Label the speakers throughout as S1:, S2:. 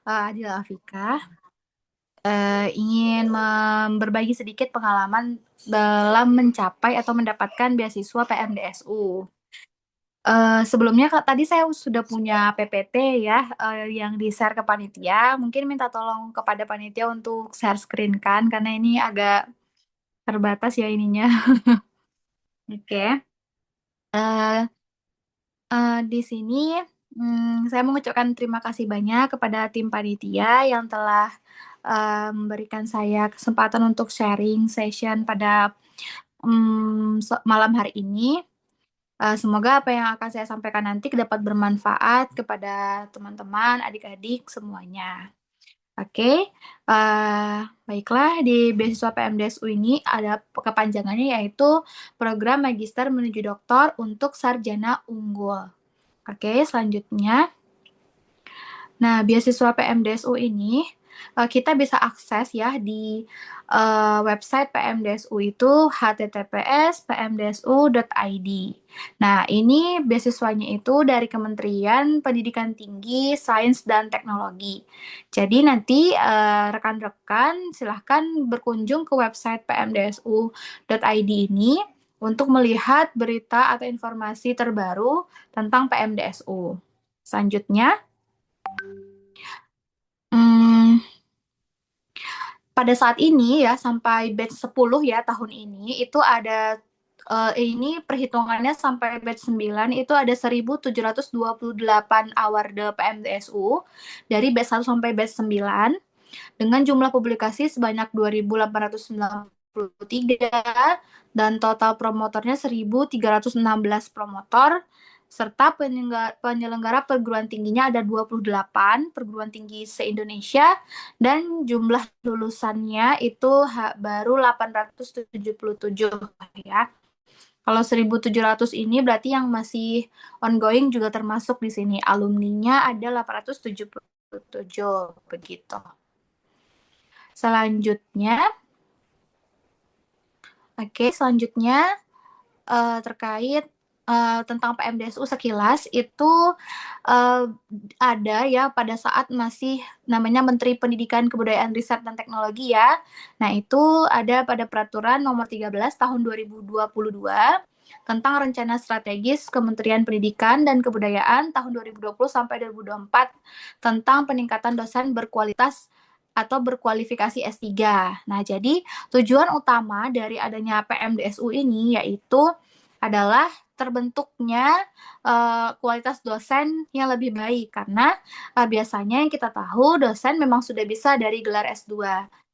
S1: Adila Afika, ingin berbagi sedikit pengalaman dalam mencapai atau mendapatkan beasiswa PMDSU. Sebelumnya tadi saya sudah punya PPT ya, yang di-share ke panitia. Mungkin minta tolong kepada panitia untuk share screen kan, karena ini agak terbatas ya ininya. Oke. Eh, di sini saya mengucapkan terima kasih banyak kepada tim panitia yang telah memberikan saya kesempatan untuk sharing session pada malam hari ini. Semoga apa yang akan saya sampaikan nanti dapat bermanfaat kepada teman-teman, adik-adik semuanya. Oke, baiklah di beasiswa PMDSU ini ada kepanjangannya yaitu Program Magister Menuju Doktor untuk Sarjana Unggul. Oke, selanjutnya. Nah, beasiswa PMDSU ini kita bisa akses ya di website PMDSU itu https://pmdsu.id. Nah, ini beasiswanya itu dari Kementerian Pendidikan Tinggi, Sains dan Teknologi. Jadi nanti rekan-rekan silahkan berkunjung ke website pmdsu.id ini untuk melihat berita atau informasi terbaru tentang PMDSU. Selanjutnya, Hmm, pada saat ini ya sampai batch 10 ya tahun ini itu ada ini perhitungannya sampai batch 9 itu ada 1.728 award PMDSU dari batch 1 sampai batch 9 dengan jumlah publikasi sebanyak 2.893 dan total promotornya 1.316 promotor serta penyelenggara perguruan tingginya ada 28 perguruan tinggi se-Indonesia dan jumlah lulusannya itu baru 877 ya. Kalau 1.700 ini berarti yang masih ongoing juga termasuk di sini. Alumninya ada 877 begitu. Selanjutnya, selanjutnya terkait tentang PMDSU sekilas itu uh, ada ya pada saat masih namanya Menteri Pendidikan Kebudayaan Riset dan Teknologi ya. Nah, itu ada pada peraturan nomor 13 tahun 2022 tentang rencana strategis Kementerian Pendidikan dan Kebudayaan tahun 2020 sampai 2024 tentang peningkatan dosen berkualitas atau berkualifikasi S3. Nah, jadi tujuan utama dari adanya PMDSU ini yaitu adalah terbentuknya kualitas dosen yang lebih baik karena biasanya yang kita tahu dosen memang sudah bisa dari gelar S2.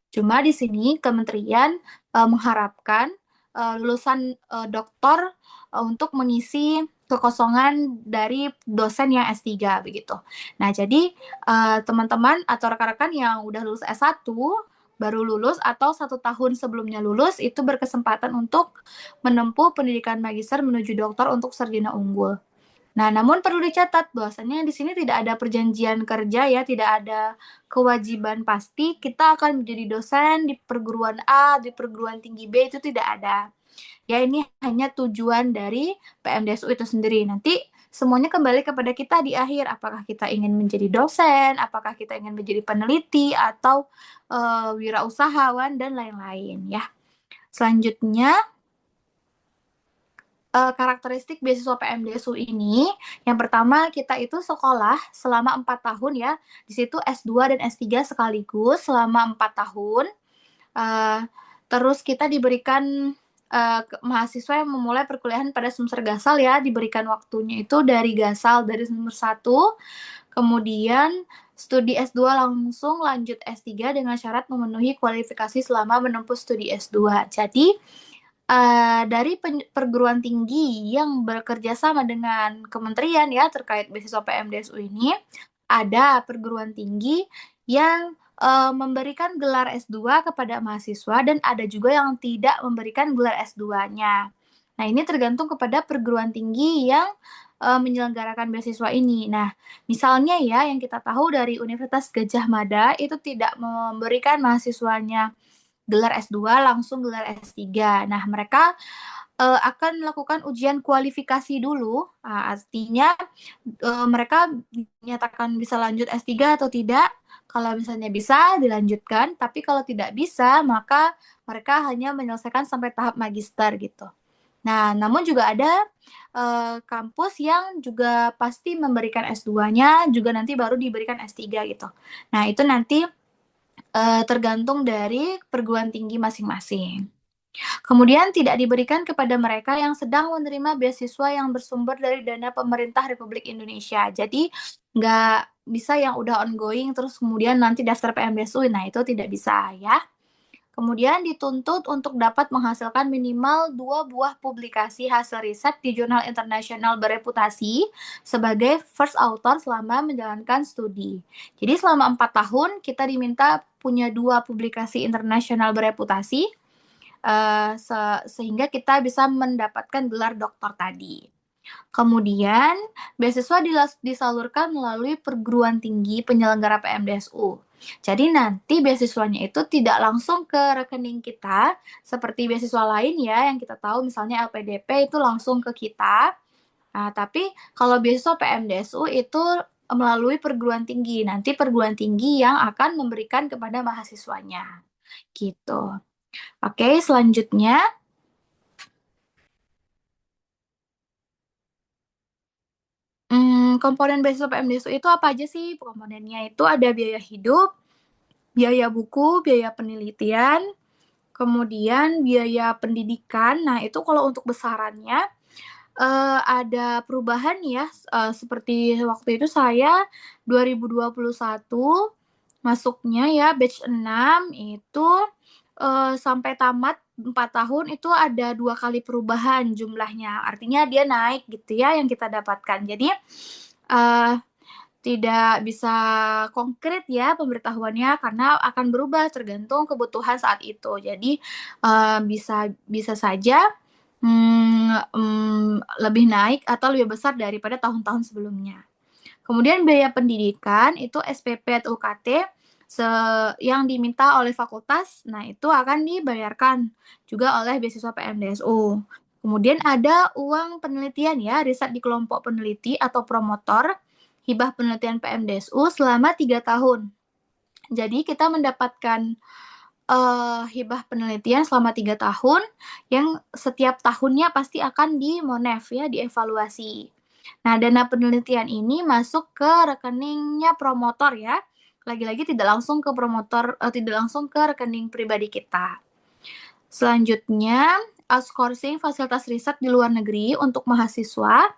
S1: Cuma di sini kementerian mengharapkan lulusan doktor untuk mengisi kekosongan dari dosen yang S3 begitu. Nah, jadi teman-teman atau rekan-rekan yang udah lulus S1 baru lulus atau 1 tahun sebelumnya lulus itu berkesempatan untuk menempuh pendidikan magister menuju doktor untuk sarjana unggul. Nah, namun perlu dicatat bahwasanya di sini tidak ada perjanjian kerja ya, tidak ada kewajiban pasti kita akan menjadi dosen di perguruan A, di perguruan tinggi B itu tidak ada. Ya, ini hanya tujuan dari PMDSU itu sendiri. Nanti semuanya kembali kepada kita di akhir. Apakah kita ingin menjadi dosen, apakah kita ingin menjadi peneliti, atau wirausahawan, dan lain-lain ya. Selanjutnya, karakteristik beasiswa PMDSU ini, yang pertama kita itu sekolah selama 4 tahun ya. Di situ S2 dan S3 sekaligus selama 4 tahun. Uh, Terus kita diberikan mahasiswa yang memulai perkuliahan pada semester gasal ya, diberikan waktunya itu dari gasal dari semester 1, kemudian studi S2 langsung lanjut S3 dengan syarat memenuhi kualifikasi selama menempuh studi S2. Jadi dari perguruan tinggi yang bekerja sama dengan kementerian ya terkait beasiswa PMDSU ini, ada perguruan tinggi yang memberikan gelar S2 kepada mahasiswa dan ada juga yang tidak memberikan gelar S2-nya. Nah, ini tergantung kepada perguruan tinggi yang menyelenggarakan beasiswa ini. Nah, misalnya ya yang kita tahu dari Universitas Gadjah Mada itu tidak memberikan mahasiswanya gelar S2 langsung gelar S3. Nah, mereka akan melakukan ujian kualifikasi dulu. Artinya mereka dinyatakan bisa lanjut S3 atau tidak Kalau misalnya bisa dilanjutkan, tapi kalau tidak bisa, maka mereka hanya menyelesaikan sampai tahap magister gitu. Nah, namun juga ada, kampus yang juga pasti memberikan S2-nya juga nanti baru diberikan S3 gitu. Nah, itu nanti, tergantung dari perguruan tinggi masing-masing. Kemudian tidak diberikan kepada mereka yang sedang menerima beasiswa yang bersumber dari dana pemerintah Republik Indonesia. Jadi nggak bisa yang udah ongoing terus kemudian nanti daftar PMDSU, nah itu tidak bisa ya. Kemudian dituntut untuk dapat menghasilkan minimal 2 buah publikasi hasil riset di jurnal internasional bereputasi sebagai first author selama menjalankan studi. Jadi selama 4 tahun kita diminta punya 2 publikasi internasional bereputasi, sehingga kita bisa mendapatkan gelar doktor tadi. Kemudian, beasiswa disalurkan melalui perguruan tinggi penyelenggara PMDSU. Jadi nanti beasiswanya itu tidak langsung ke rekening kita, seperti beasiswa lain ya, yang kita tahu misalnya LPDP itu langsung ke kita. Nah, tapi kalau beasiswa PMDSU itu melalui perguruan tinggi. Nanti perguruan tinggi yang akan memberikan kepada mahasiswanya. Gitu. Oke, selanjutnya komponen beasiswa PMDSU itu apa aja sih? Komponennya itu ada biaya hidup, biaya buku, biaya penelitian, kemudian biaya pendidikan. Nah, itu kalau untuk besarannya, ada perubahan ya, seperti waktu itu saya 2021 masuknya ya batch 6 itu, sampai tamat 4 tahun itu ada 2 kali perubahan jumlahnya, artinya dia naik gitu ya yang kita dapatkan. Jadi, eee, tidak bisa konkret ya pemberitahuannya karena akan berubah tergantung kebutuhan saat itu. Jadi, bisa bisa saja, lebih naik atau lebih besar daripada tahun-tahun sebelumnya. Kemudian biaya pendidikan itu SPP atau UKT yang diminta oleh fakultas, nah itu akan dibayarkan juga oleh beasiswa PMDSU. Kemudian ada uang penelitian ya, riset di kelompok peneliti atau promotor, hibah penelitian PMDSU selama 3 tahun. Jadi kita mendapatkan, hibah penelitian selama 3 tahun yang setiap tahunnya pasti akan dimonef ya, dievaluasi. Nah, dana penelitian ini masuk ke rekeningnya promotor ya. Lagi-lagi tidak langsung ke promotor, tidak langsung ke rekening pribadi kita. Selanjutnya, outsourcing fasilitas riset di luar negeri untuk mahasiswa.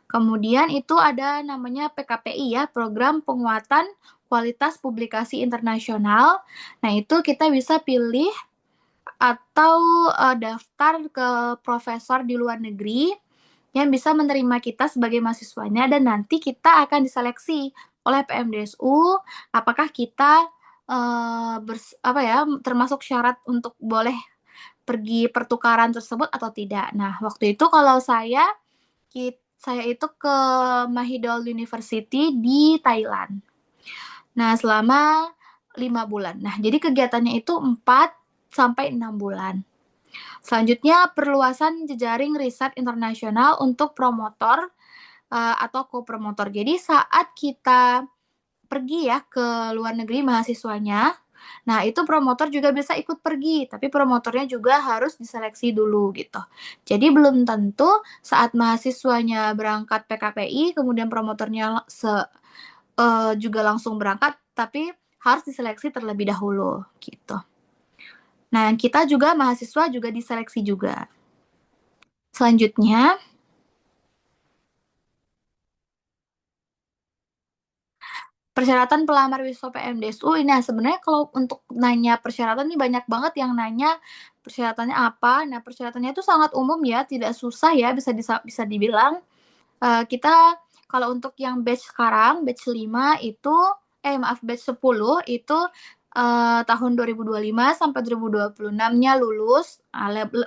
S1: Kemudian itu ada namanya PKPI ya, Program Penguatan Kualitas Publikasi Internasional. Nah, itu kita bisa pilih atau, daftar ke profesor di luar negeri yang bisa menerima kita sebagai mahasiswanya dan nanti kita akan diseleksi oleh PMDSU apakah kita, apa ya, termasuk syarat untuk boleh pergi pertukaran tersebut atau tidak. Nah, waktu itu kalau saya itu ke Mahidol University di Thailand. Nah, selama 5 bulan. Nah, jadi kegiatannya itu 4 sampai 6 bulan. Selanjutnya, perluasan jejaring riset internasional untuk promotor, atau kopromotor. Jadi saat kita pergi ya ke luar negeri mahasiswanya, nah itu promotor juga bisa ikut pergi, tapi promotornya juga harus diseleksi dulu gitu. Jadi belum tentu saat mahasiswanya berangkat PKPI, kemudian promotornya juga langsung berangkat, tapi harus diseleksi terlebih dahulu gitu. Nah, kita juga mahasiswa juga diseleksi juga. Selanjutnya, persyaratan pelamar beasiswa PMDSU. Nah, sebenarnya kalau untuk nanya persyaratan nih banyak banget yang nanya persyaratannya apa. Nah, persyaratannya itu sangat umum ya, tidak susah ya bisa dibilang. Kita kalau untuk yang batch sekarang, batch 5 itu maaf batch 10 itu, tahun 2025 sampai 2026-nya lulus,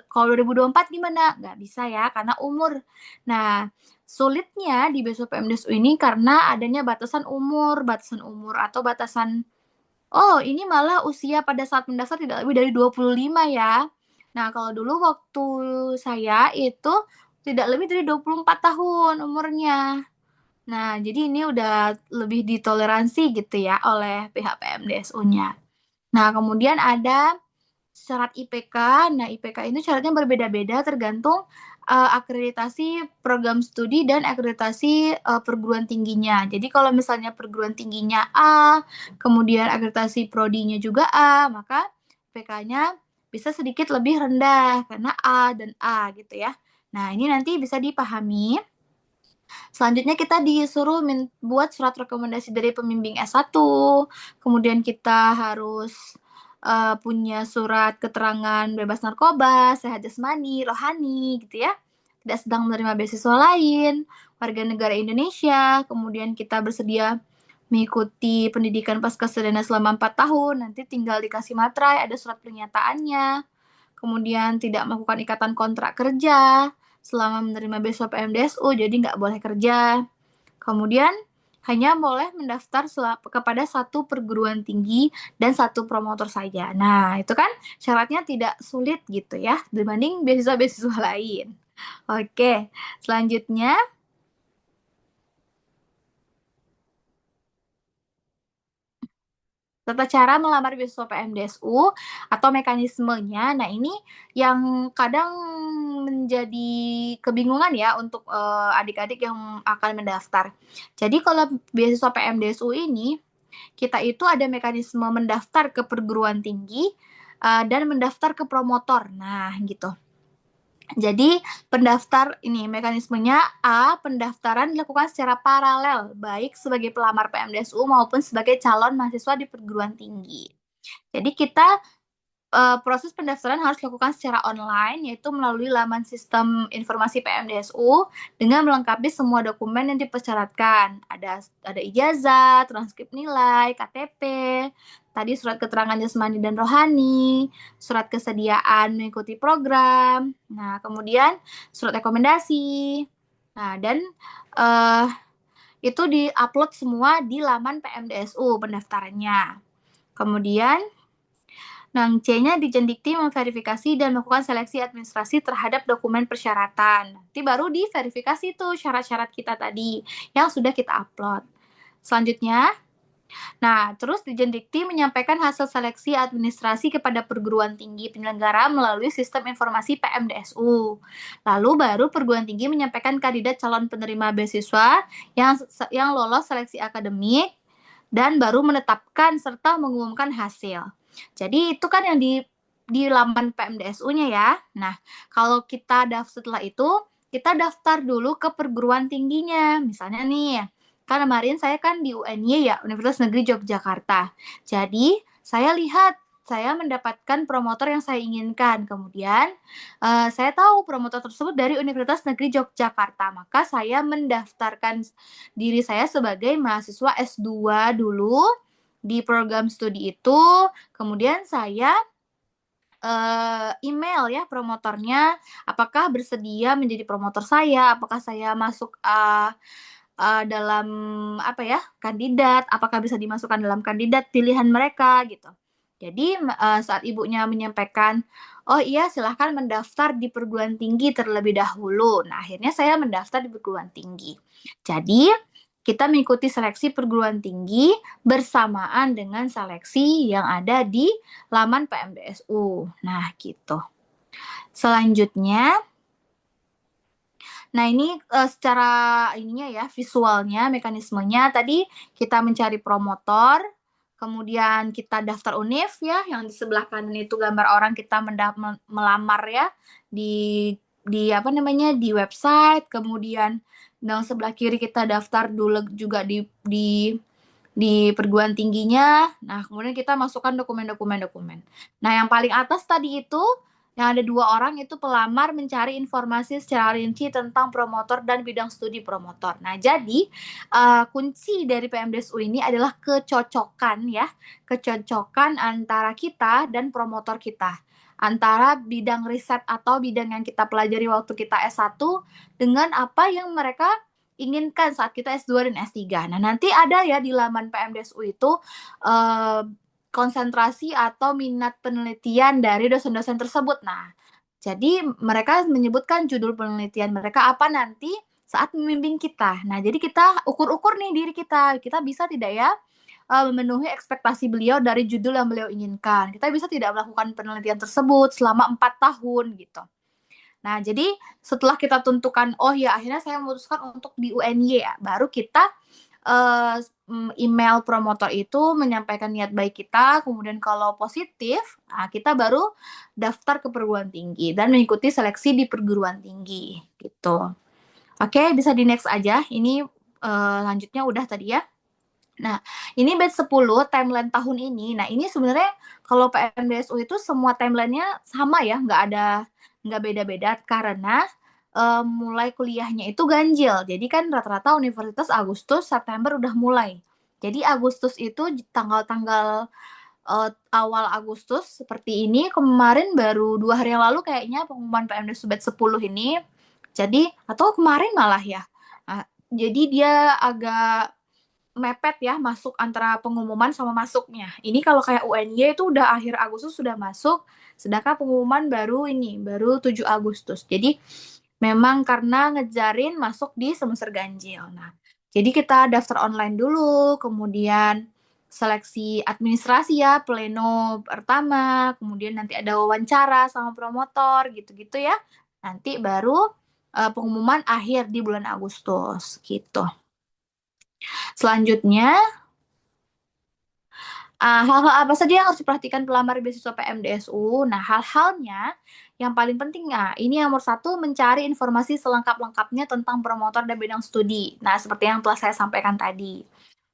S1: kalau 2024 gimana? Nggak bisa ya karena umur. Nah, sulitnya di beasiswa PMDSU ini karena adanya batasan umur atau batasan ini malah usia pada saat mendaftar tidak lebih dari 25 ya. Nah, kalau dulu waktu saya itu tidak lebih dari 24 tahun umurnya. Nah, jadi ini udah lebih ditoleransi gitu ya oleh pihak PMDSU-nya. Nah, kemudian ada syarat IPK. Nah, IPK ini syaratnya berbeda-beda tergantung, akreditasi program studi dan akreditasi, perguruan tingginya. Jadi kalau misalnya perguruan tingginya A, kemudian akreditasi prodinya juga A, maka IPK-nya bisa sedikit lebih rendah karena A dan A gitu ya. Nah, ini nanti bisa dipahami. Selanjutnya kita disuruh buat surat rekomendasi dari pembimbing S1, kemudian kita harus, punya surat keterangan bebas narkoba, sehat jasmani, rohani, gitu ya, tidak sedang menerima beasiswa lain, warga negara Indonesia, kemudian kita bersedia mengikuti pendidikan pascasarjana selama 4 tahun, nanti tinggal dikasih materai, ada surat pernyataannya, kemudian tidak melakukan ikatan kontrak kerja selama menerima beasiswa PMDSU, jadi nggak boleh kerja. Kemudian hanya boleh mendaftar kepada satu perguruan tinggi dan satu promotor saja. Nah, itu kan syaratnya tidak sulit gitu ya dibanding beasiswa-beasiswa lain. Oke, selanjutnya tata cara melamar beasiswa PMDSU atau mekanismenya. Nah, ini yang kadang menjadi kebingungan ya untuk, adik-adik yang akan mendaftar. Jadi kalau beasiswa PMDSU ini kita itu ada mekanisme mendaftar ke perguruan tinggi, dan mendaftar ke promotor. Nah, gitu. Jadi mekanismenya pendaftaran dilakukan secara paralel, baik sebagai pelamar PMDSU maupun sebagai calon mahasiswa di perguruan tinggi. Jadi kita proses pendaftaran harus dilakukan secara online, yaitu melalui laman sistem informasi PMDSU dengan melengkapi semua dokumen yang dipersyaratkan. Ada ijazah, transkrip nilai, KTP, tadi surat keterangan jasmani dan rohani, surat kesediaan mengikuti program, nah kemudian surat rekomendasi. Nah dan, itu di-upload semua di laman PMDSU pendaftarannya. Kemudian C-nya Ditjendikti memverifikasi dan melakukan seleksi administrasi terhadap dokumen persyaratan. Nanti baru diverifikasi tuh syarat-syarat kita tadi yang sudah kita upload. Selanjutnya, terus Ditjendikti menyampaikan hasil seleksi administrasi kepada perguruan tinggi penyelenggara melalui sistem informasi PMDSU. Lalu baru perguruan tinggi menyampaikan kandidat calon penerima beasiswa yang lolos seleksi akademik dan baru menetapkan serta mengumumkan hasil. Jadi itu kan yang di laman PMDSU-nya ya. Nah, kalau kita setelah itu, kita daftar dulu ke perguruan tingginya. Misalnya nih, kan kemarin saya kan di UNY ya, Universitas Negeri Yogyakarta. Jadi, saya lihat saya mendapatkan promotor yang saya inginkan. Kemudian, saya tahu promotor tersebut dari Universitas Negeri Yogyakarta. Maka saya mendaftarkan diri saya sebagai mahasiswa S2 dulu di program studi itu, kemudian saya email ya promotornya, apakah bersedia menjadi promotor saya, apakah saya masuk dalam apa ya, kandidat, apakah bisa dimasukkan dalam kandidat pilihan mereka gitu. Jadi saat ibunya menyampaikan, oh iya silahkan mendaftar di perguruan tinggi terlebih dahulu. Nah akhirnya saya mendaftar di perguruan tinggi. Jadi kita mengikuti seleksi perguruan tinggi bersamaan dengan seleksi yang ada di laman PMDSU. Nah, gitu. Selanjutnya, ini secara ininya ya, visualnya, mekanismenya tadi kita mencari promotor, kemudian kita daftar univ ya, yang di sebelah kanan itu gambar orang kita melamar ya di apa namanya di website, kemudian yang sebelah kiri kita daftar dulu juga di perguruan tingginya. Nah, kemudian kita masukkan dokumen. Nah, yang paling atas tadi itu yang ada 2 orang itu pelamar mencari informasi secara rinci tentang promotor dan bidang studi promotor. Nah, jadi kunci dari PMDSU ini adalah kecocokan ya, kecocokan antara kita dan promotor kita. Antara bidang riset atau bidang yang kita pelajari waktu kita S1 dengan apa yang mereka inginkan saat kita S2 dan S3. Nah, nanti ada ya di laman PMDSU itu konsentrasi atau minat penelitian dari dosen-dosen tersebut. Nah, jadi mereka menyebutkan judul penelitian mereka apa nanti, saat membimbing kita. Nah, jadi kita ukur-ukur nih diri kita bisa tidak ya memenuhi ekspektasi beliau dari judul yang beliau inginkan. Kita bisa tidak melakukan penelitian tersebut selama 4 tahun gitu. Nah, jadi setelah kita tentukan, oh ya akhirnya saya memutuskan untuk di UNY ya, baru kita email promotor itu menyampaikan niat baik kita, kemudian kalau positif, nah kita baru daftar ke perguruan tinggi dan mengikuti seleksi di perguruan tinggi gitu. Oke, bisa di next aja. Ini lanjutnya udah tadi ya. Nah, ini batch 10 timeline tahun ini. Nah, ini sebenarnya kalau PMDSU itu semua timeline-nya sama ya, nggak beda-beda karena mulai kuliahnya itu ganjil. Jadi kan rata-rata universitas Agustus, September udah mulai. Jadi Agustus itu tanggal-tanggal awal Agustus seperti ini, kemarin baru 2 hari yang lalu kayaknya pengumuman PMDSU batch 10 ini. Jadi, atau kemarin malah ya. Nah, jadi dia agak mepet ya masuk antara pengumuman sama masuknya. Ini kalau kayak UNY itu udah akhir Agustus sudah masuk, sedangkan pengumuman baru 7 Agustus. Jadi memang karena ngejarin masuk di semester ganjil. Nah, jadi kita daftar online dulu, kemudian seleksi administrasi ya, pleno pertama, kemudian nanti ada wawancara sama promotor gitu-gitu ya. Nanti baru pengumuman akhir di bulan Agustus gitu. Selanjutnya, hal-hal apa saja yang harus diperhatikan pelamar beasiswa PMDSU? Nah, hal-halnya yang paling penting, ini yang nomor 1, mencari informasi selengkap-lengkapnya tentang promotor dan bidang studi. Nah, seperti yang telah saya sampaikan tadi.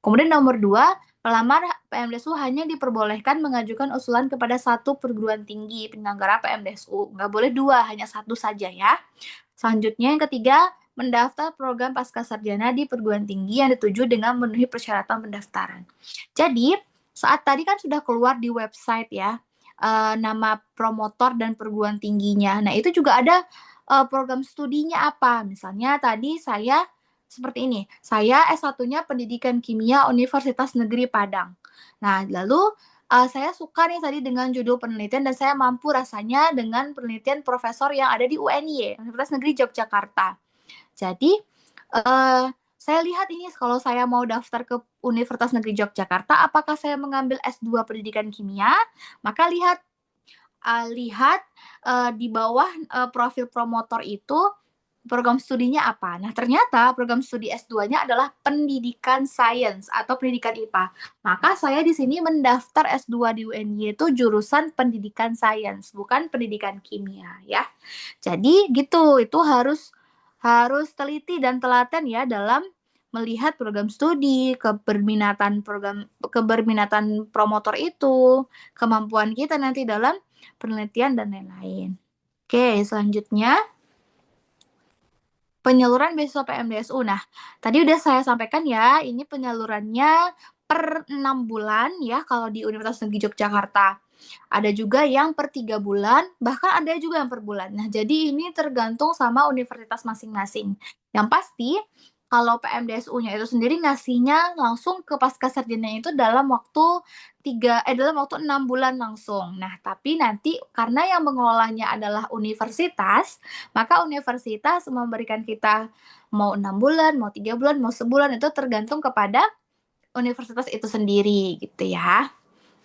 S1: Kemudian nomor 2, pelamar PMDSU hanya diperbolehkan mengajukan usulan kepada 1 perguruan tinggi penyelenggara PMDSU. Nggak boleh 2, hanya 1 saja ya. Selanjutnya yang ketiga, mendaftar program pascasarjana di perguruan tinggi yang dituju dengan memenuhi persyaratan pendaftaran. Jadi, saat tadi kan sudah keluar di website ya, nama promotor dan perguruan tingginya. Nah, itu juga ada program studinya apa. Misalnya tadi saya seperti ini, saya S1-nya Pendidikan Kimia Universitas Negeri Padang. Nah, lalu saya suka nih tadi dengan judul penelitian dan saya mampu rasanya dengan penelitian profesor yang ada di UNY, Universitas Negeri Yogyakarta. Jadi, saya lihat ini kalau saya mau daftar ke Universitas Negeri Yogyakarta, apakah saya mengambil S2 Pendidikan Kimia, maka lihat di bawah profil promotor itu program studinya apa. Nah, ternyata program studi S2-nya adalah pendidikan sains atau pendidikan IPA. Maka saya di sini mendaftar S2 di UNY itu jurusan pendidikan sains, bukan pendidikan kimia ya. Jadi gitu, itu harus teliti dan telaten ya dalam melihat program studi, keberminatan promotor itu, kemampuan kita nanti dalam penelitian dan lain-lain. Oke, selanjutnya penyaluran beasiswa PMDSU. Nah, tadi udah saya sampaikan ya, ini penyalurannya per 6 bulan ya kalau di Universitas Negeri Yogyakarta. Ada juga yang per 3 bulan, bahkan ada juga yang per bulan. Nah, jadi ini tergantung sama universitas masing-masing. Yang pasti, kalau PMDSU-nya itu sendiri ngasihnya langsung ke pascasarjana itu dalam waktu 6 bulan langsung. Nah, tapi nanti karena yang mengelolanya adalah universitas, maka universitas memberikan kita mau 6 bulan, mau 3 bulan, mau sebulan, itu tergantung kepada universitas itu sendiri gitu ya.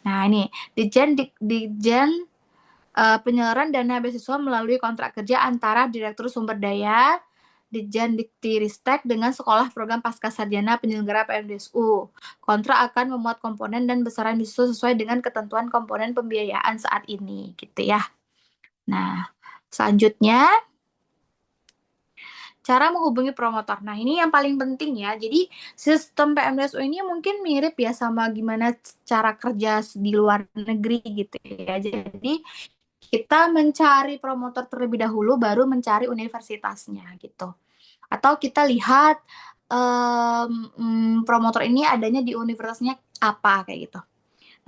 S1: Nah, ini Ditjen penyaluran dana beasiswa melalui kontrak kerja antara Direktur Sumber Daya Ditjen Diktiristek dengan sekolah program pascasarjana penyelenggara PMDSU. Kontrak akan memuat komponen dan besaran beasiswa sesuai dengan ketentuan komponen pembiayaan saat ini, gitu ya. Nah, selanjutnya cara menghubungi promotor. Nah, ini yang paling penting ya. Jadi, sistem PMDSU ini mungkin mirip ya sama gimana cara kerja di luar negeri gitu ya. Jadi, kita mencari promotor terlebih dahulu, baru mencari universitasnya gitu. Atau kita lihat promotor ini adanya di universitasnya apa kayak gitu.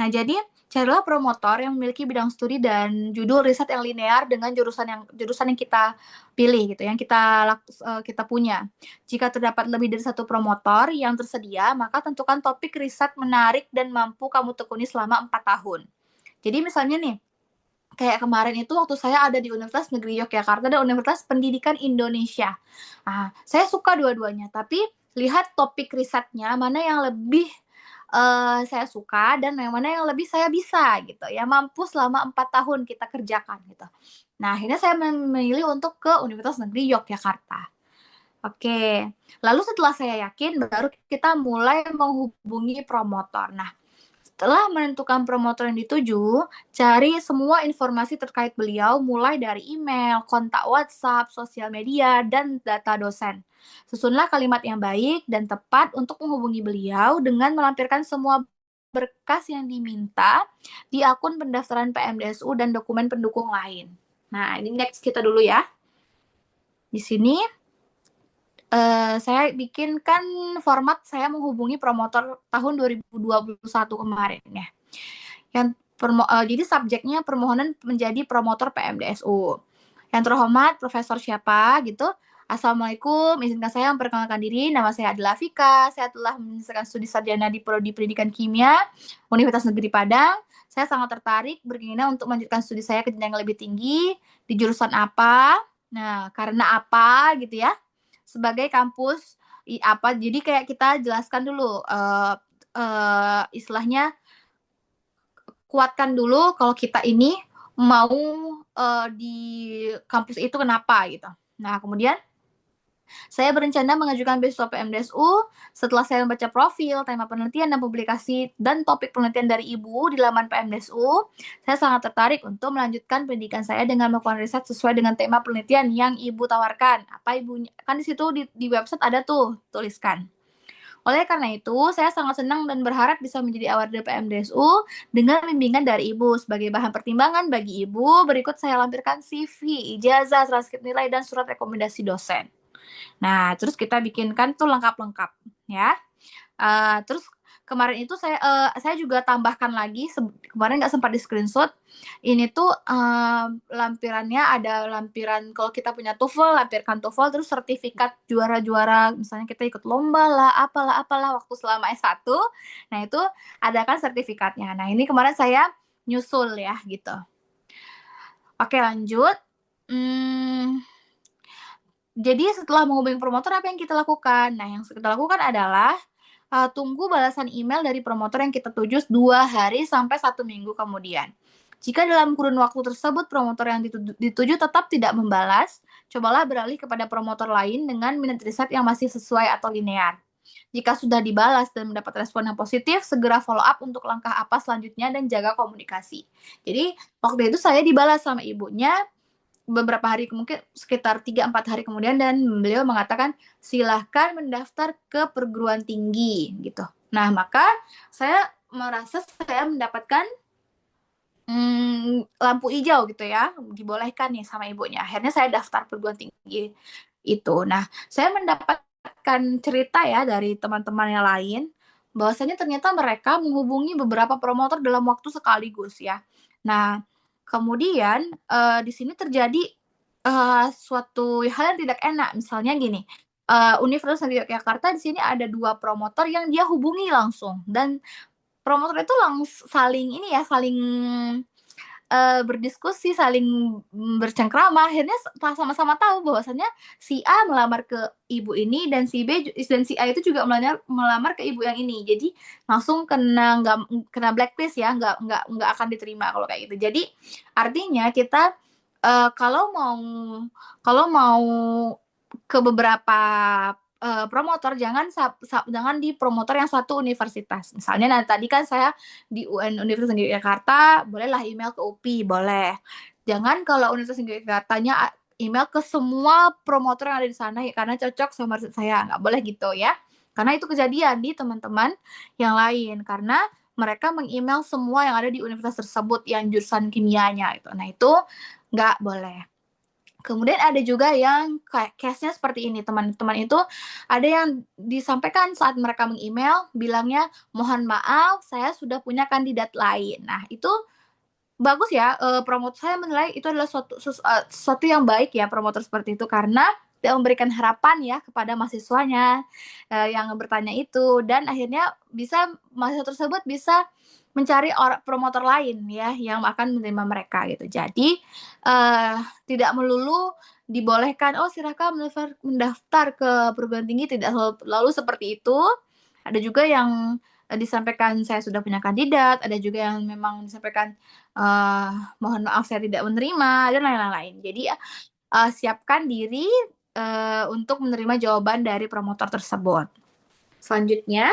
S1: Nah, jadi carilah promotor yang memiliki bidang studi dan judul riset yang linear dengan jurusan yang kita pilih gitu, yang kita punya. Jika terdapat lebih dari 1 promotor yang tersedia, maka tentukan topik riset menarik dan mampu kamu tekuni selama 4 tahun. Jadi misalnya nih, Kayak kemarin itu waktu saya ada di Universitas Negeri Yogyakarta dan Universitas Pendidikan Indonesia. Nah, saya suka dua-duanya, tapi lihat topik risetnya mana yang lebih saya suka dan yang mana yang lebih saya bisa gitu ya, mampu selama 4 tahun kita kerjakan gitu. Nah, akhirnya saya memilih untuk ke Universitas Negeri Yogyakarta. Oke, lalu setelah saya yakin baru kita mulai menghubungi promotor. Nah, setelah menentukan promotor yang dituju, cari semua informasi terkait beliau mulai dari email, kontak WhatsApp, sosial media, dan data dosen. Susunlah kalimat yang baik dan tepat untuk menghubungi beliau dengan melampirkan semua berkas yang diminta di akun pendaftaran PMDSU dan dokumen pendukung lain. Nah, ini next kita dulu ya. Di sini saya bikinkan format saya menghubungi promotor tahun 2021 kemarin ya. Yang jadi subjeknya permohonan menjadi promotor PMDSU. Yang terhormat Profesor siapa gitu. Assalamualaikum, izinkan saya memperkenalkan diri. Nama saya adalah Vika. Saya telah menyelesaikan studi sarjana di Prodi Pendidikan Kimia Universitas Negeri Padang. Saya sangat tertarik berkeinginan untuk melanjutkan studi saya ke jenjang yang lebih tinggi di jurusan apa. Nah, karena apa gitu ya? Sebagai kampus apa? Jadi kayak kita jelaskan dulu istilahnya kuatkan dulu kalau kita ini mau di kampus itu kenapa gitu. Nah, kemudian saya berencana mengajukan beasiswa PMDSU setelah saya membaca profil, tema penelitian, dan publikasi dan topik penelitian dari Ibu di laman PMDSU. Saya sangat tertarik untuk melanjutkan pendidikan saya dengan melakukan riset sesuai dengan tema penelitian yang Ibu tawarkan. Apa Ibunya? Kan di situ di website ada tuh, tuliskan. Oleh karena itu, saya sangat senang dan berharap bisa menjadi award PMDSU dengan bimbingan dari Ibu. Sebagai bahan pertimbangan bagi Ibu, berikut saya lampirkan CV, ijazah, transkrip nilai, dan surat rekomendasi dosen. Nah, terus kita bikinkan tuh lengkap-lengkap, ya. Terus kemarin itu saya juga tambahkan lagi, kemarin nggak sempat di-screenshot, ini tuh lampirannya ada lampiran kalau kita punya TOEFL, lampirkan TOEFL, terus sertifikat juara-juara, misalnya kita ikut lomba lah, apalah waktu selama S1. Nah, itu ada kan sertifikatnya. Nah, ini kemarin saya nyusul ya, gitu. Oke, lanjut. Jadi setelah menghubungi promotor, apa yang kita lakukan? Nah, yang kita lakukan adalah tunggu balasan email dari promotor yang kita tuju 2 hari sampai 1 minggu kemudian. Jika dalam kurun waktu tersebut promotor yang dituju tetap tidak membalas, cobalah beralih kepada promotor lain dengan minat riset yang masih sesuai atau linear. Jika sudah dibalas dan mendapat respon yang positif, segera follow up untuk langkah apa selanjutnya dan jaga komunikasi. Jadi, waktu itu saya dibalas sama ibunya beberapa hari, mungkin sekitar 3-4 hari kemudian, dan beliau mengatakan silahkan mendaftar ke perguruan tinggi gitu. Nah, maka saya merasa saya mendapatkan lampu hijau gitu ya, dibolehkan nih sama ibunya. Akhirnya saya daftar perguruan tinggi itu. Nah, saya mendapatkan cerita ya dari teman-teman yang lain bahwasanya ternyata mereka menghubungi beberapa promotor dalam waktu sekaligus ya. Nah, kemudian di sini terjadi suatu hal yang tidak enak. Misalnya gini, Universitas Negeri Yogyakarta di sini ada 2 promotor yang dia hubungi langsung, dan promotor itu saling ini ya, saling berdiskusi, saling bercengkrama. Akhirnya sama-sama tahu bahwasannya si A melamar ke ibu ini dan si B dan si A itu juga melamar ke ibu yang ini. Jadi langsung kena blacklist ya, nggak akan diterima kalau kayak gitu. Jadi artinya kita kalau mau ke beberapa promotor, jangan di promotor yang satu universitas. Misalnya, nah tadi kan saya di Universitas Negeri Jakarta, bolehlah email ke UPI, boleh. Jangan kalau Universitas Negeri Jakartanya email ke semua promotor yang ada di sana karena cocok sama riset saya, nggak boleh gitu ya. Karena itu kejadian di teman-teman yang lain, karena mereka meng-email semua yang ada di universitas tersebut yang jurusan kimianya itu. Nah, itu nggak boleh. Kemudian ada juga yang kayak case-nya seperti ini, teman-teman itu ada yang disampaikan saat mereka meng-email, bilangnya, "Mohon maaf, saya sudah punya kandidat lain." Nah, itu bagus ya, promotor saya menilai itu adalah sesuatu yang baik ya, promotor seperti itu, karena tidak memberikan harapan ya kepada mahasiswanya yang bertanya itu, dan akhirnya mahasiswa tersebut bisa mencari promotor lain ya, yang akan menerima mereka gitu. Jadi, tidak melulu dibolehkan, "Oh silakan mendaftar ke perguruan tinggi," tidak selalu seperti itu. Ada juga yang, disampaikan, "Saya sudah punya kandidat," ada juga yang memang disampaikan, eee, "Mohon maaf saya tidak menerima," dan lain-lain. Jadi, siapkan diri, untuk menerima jawaban dari promotor tersebut. Selanjutnya,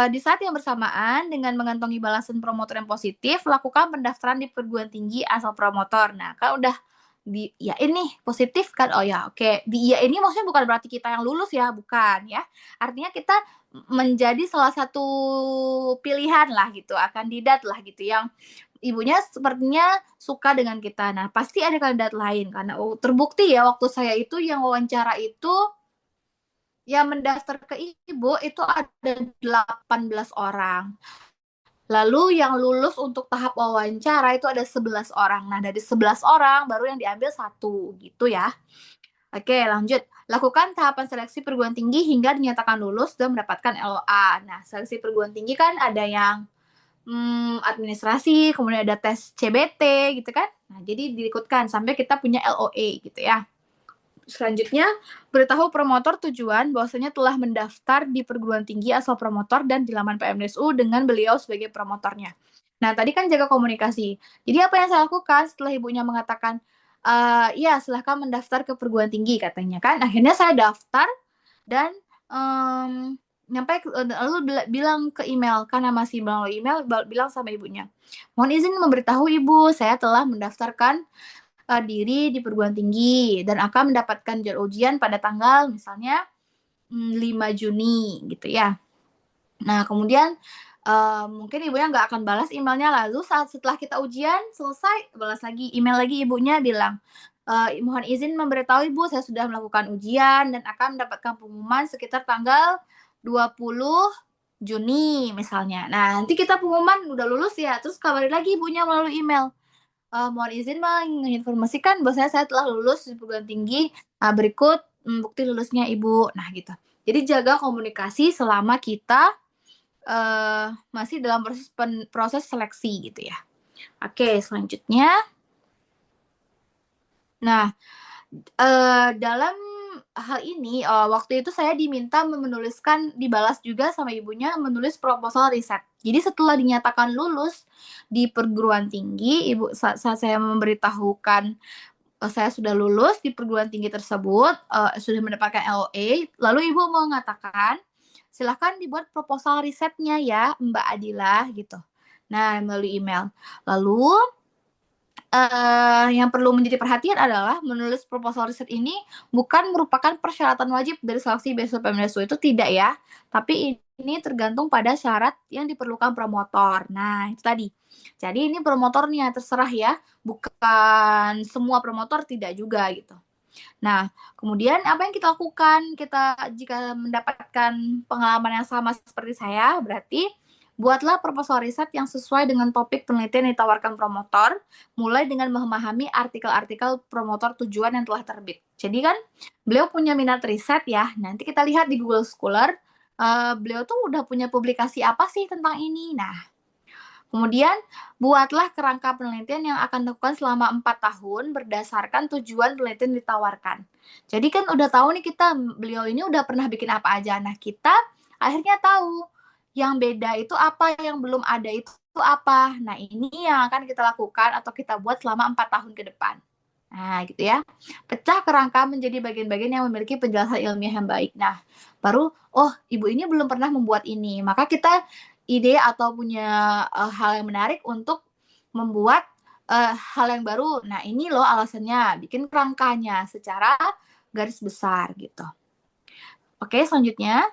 S1: di saat yang bersamaan dengan mengantongi balasan promotor yang positif, lakukan pendaftaran di perguruan tinggi asal promotor. Nah, kan udah diiyain nih, positif kan, oh ya oke, diiyain ini maksudnya bukan berarti kita yang lulus ya, bukan ya. Artinya kita menjadi salah satu pilihan lah gitu, kandidat lah gitu yang ibunya sepertinya suka dengan kita. Nah, pasti ada kandidat lain karena, terbukti ya waktu saya itu yang wawancara itu yang mendaftar ke Ibu itu ada 18 orang. Lalu yang lulus untuk tahap wawancara itu ada 11 orang. Nah, dari 11 orang baru yang diambil satu gitu ya. Oke, lanjut. Lakukan tahapan seleksi perguruan tinggi hingga dinyatakan lulus dan mendapatkan LOA. Nah, seleksi perguruan tinggi kan ada yang administrasi, kemudian ada tes CBT gitu kan. Nah, jadi diikutkan sampai kita punya LOE gitu ya. Selanjutnya, beritahu promotor tujuan bahwasanya telah mendaftar di perguruan tinggi asal promotor dan di laman PMDSU dengan beliau sebagai promotornya. Nah, tadi kan jaga komunikasi. Jadi apa yang saya lakukan setelah ibunya mengatakan, "Iya, silahkan mendaftar ke perguruan tinggi," katanya kan. Akhirnya saya daftar dan, lalu bilang ke email, karena masih melalui email, bilang sama ibunya, "Mohon izin memberitahu Ibu, saya telah mendaftarkan diri di perguruan tinggi dan akan mendapatkan jadwal ujian pada tanggal misalnya, 5 Juni gitu ya. Nah kemudian, mungkin ibunya nggak akan balas emailnya, lalu setelah kita ujian selesai, balas lagi email lagi ibunya bilang, "Mohon izin memberitahu Ibu saya sudah melakukan ujian dan akan mendapatkan pengumuman sekitar tanggal 20 Juni," misalnya. Nah nanti kita pengumuman udah lulus ya, terus kabarin lagi ibunya melalui email, "Mohon izin menginformasikan bahwasanya saya telah lulus di perguruan tinggi, berikut, bukti lulusnya Ibu." Nah gitu. Jadi jaga komunikasi selama kita, masih dalam proses seleksi gitu ya. Oke selanjutnya, nah, dalam hal ini, waktu itu saya diminta dibalas juga sama ibunya menulis proposal riset. Jadi setelah dinyatakan lulus di perguruan tinggi, saat saya memberitahukan, saya sudah lulus di perguruan tinggi tersebut, sudah mendapatkan LOE, lalu ibu mengatakan, "Silahkan dibuat proposal risetnya ya Mbak Adila," gitu. Nah, melalui email. Lalu, yang perlu menjadi perhatian adalah menulis proposal riset ini bukan merupakan persyaratan wajib dari seleksi beasiswa PMDSU itu tidak ya, tapi ini tergantung pada syarat yang diperlukan promotor. Nah, itu tadi. Jadi ini promotornya terserah ya, bukan semua promotor tidak juga gitu. Nah, kemudian apa yang kita lakukan jika mendapatkan pengalaman yang sama seperti saya, berarti buatlah proposal riset yang sesuai dengan topik penelitian yang ditawarkan promotor, mulai dengan memahami artikel-artikel promotor tujuan yang telah terbit. Jadi kan beliau punya minat riset ya, nanti kita lihat di Google Scholar, beliau tuh udah punya publikasi apa sih tentang ini. Nah, kemudian, buatlah kerangka penelitian yang akan dilakukan selama 4 tahun berdasarkan tujuan penelitian ditawarkan. Jadi kan udah tahu nih beliau ini udah pernah bikin apa aja. Nah, kita akhirnya tahu yang beda itu apa, yang belum ada itu apa. Nah, ini yang akan kita lakukan atau kita buat selama 4 tahun ke depan. Nah, gitu ya. Pecah kerangka menjadi bagian-bagian yang memiliki penjelasan ilmiah yang baik. Nah, baru, oh, ibu ini belum pernah membuat ini. Maka kita ide atau punya hal yang menarik untuk membuat hal yang baru. Nah, ini loh alasannya, bikin kerangkanya secara garis besar gitu. Oke, selanjutnya.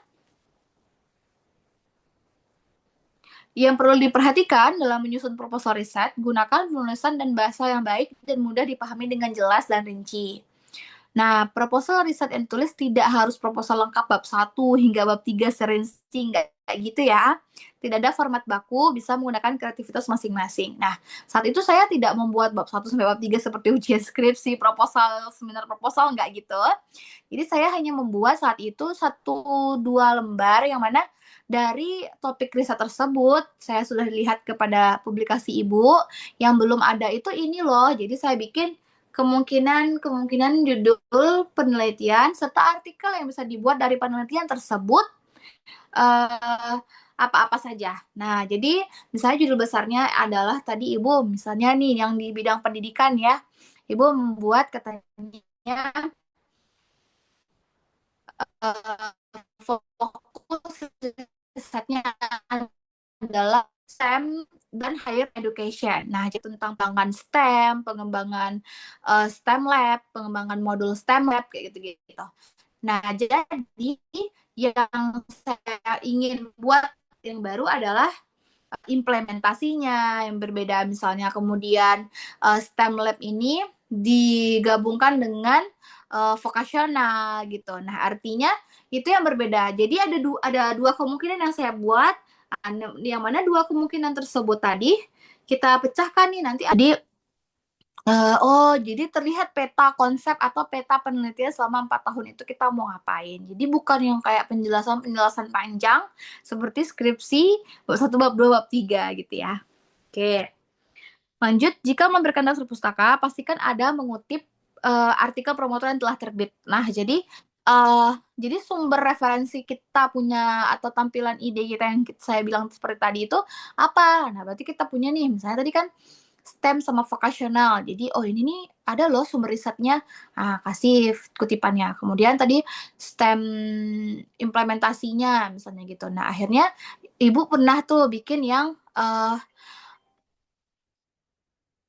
S1: Yang perlu diperhatikan dalam menyusun proposal riset, gunakan penulisan dan bahasa yang baik dan mudah dipahami dengan jelas dan rinci. Nah, proposal riset yang ditulis tidak harus proposal lengkap bab 1 hingga bab 3 serinci, nggak kayak gitu ya. Tidak ada format baku, bisa menggunakan kreativitas masing-masing. Nah, saat itu saya tidak membuat bab 1 sampai bab 3 seperti ujian skripsi, proposal, seminar proposal, nggak gitu. Jadi saya hanya membuat saat itu 1-2 lembar yang mana dari topik riset tersebut, saya sudah lihat kepada publikasi Ibu, yang belum ada itu ini loh. Jadi saya bikin kemungkinan judul penelitian serta artikel yang bisa dibuat dari penelitian tersebut apa-apa saja. Nah, jadi misalnya judul besarnya adalah tadi Ibu, misalnya nih yang di bidang pendidikan ya, Ibu membuat katanya fokus risetnya adalah STEM dan higher education. Nah, jadi tentang pengembangan STEM, pengembangan STEM lab, pengembangan modul STEM lab kayak gitu-gitu. Nah, jadi yang saya ingin buat yang baru adalah implementasinya yang berbeda, misalnya kemudian STEM lab ini digabungkan dengan vokasional gitu. Nah, artinya itu yang berbeda. Jadi ada dua kemungkinan yang saya buat, yang mana dua kemungkinan tersebut tadi kita pecahkan nih nanti. Jadi terlihat peta konsep atau peta penelitian selama 4 tahun itu kita mau ngapain. Jadi bukan yang kayak penjelasan panjang seperti skripsi bab 1, bab 2, bab 3 gitu ya. Oke. Lanjut, jika memberikan dasar pustaka, pastikan ada mengutip artikel promotor yang telah terbit. Nah, jadi sumber referensi kita punya atau tampilan ide kita yang saya bilang seperti tadi itu apa? Nah, berarti kita punya nih, misalnya tadi kan STEM sama vokasional. Jadi, oh ini nih ada loh sumber risetnya. Nah, kasih kutipannya. Kemudian tadi STEM implementasinya misalnya gitu. Nah, akhirnya Ibu pernah tuh bikin yang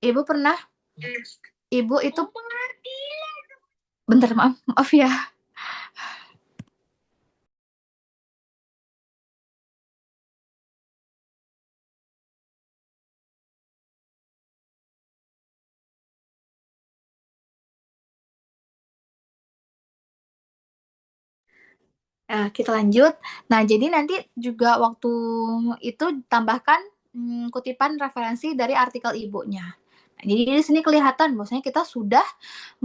S1: Ibu pernah Ibu itu bentar, maaf ya. Kita lanjut. Nah, jadi nanti juga waktu itu tambahkan kutipan referensi dari artikel ibunya. Nah, jadi di sini kelihatan bahwasanya kita sudah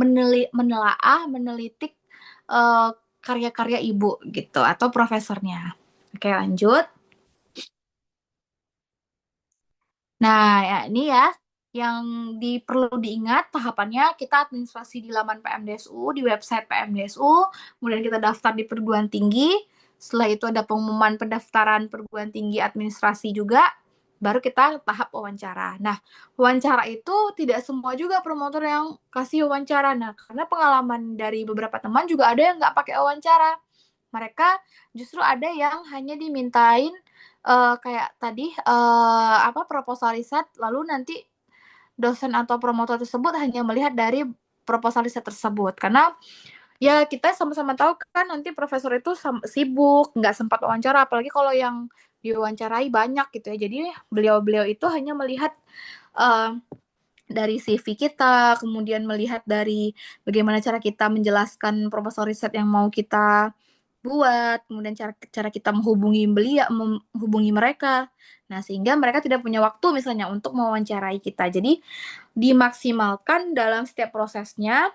S1: menelitik karya-karya ibu gitu atau profesornya. Oke, lanjut. Nah, ya ini ya yang perlu diingat tahapannya, kita administrasi di laman PMDSU, di website PMDSU, kemudian kita daftar di perguruan tinggi, setelah itu ada pengumuman pendaftaran perguruan tinggi administrasi juga, baru kita tahap wawancara. Nah, wawancara itu tidak semua juga promotor yang kasih wawancara. Nah, karena pengalaman dari beberapa teman juga ada yang nggak pakai wawancara. Mereka justru ada yang hanya dimintain kayak tadi proposal riset, lalu nanti dosen atau promotor tersebut hanya melihat dari proposal riset tersebut. Karena ya kita sama-sama tahu kan nanti profesor itu sibuk, nggak sempat wawancara, apalagi kalau yang diwawancarai banyak gitu ya. Jadi beliau-beliau itu hanya melihat dari CV kita, kemudian melihat dari bagaimana cara kita menjelaskan proposal riset yang mau kita buat, kemudian cara kita menghubungi mereka. Nah, sehingga mereka tidak punya waktu misalnya untuk mewawancarai kita. Jadi dimaksimalkan dalam setiap prosesnya,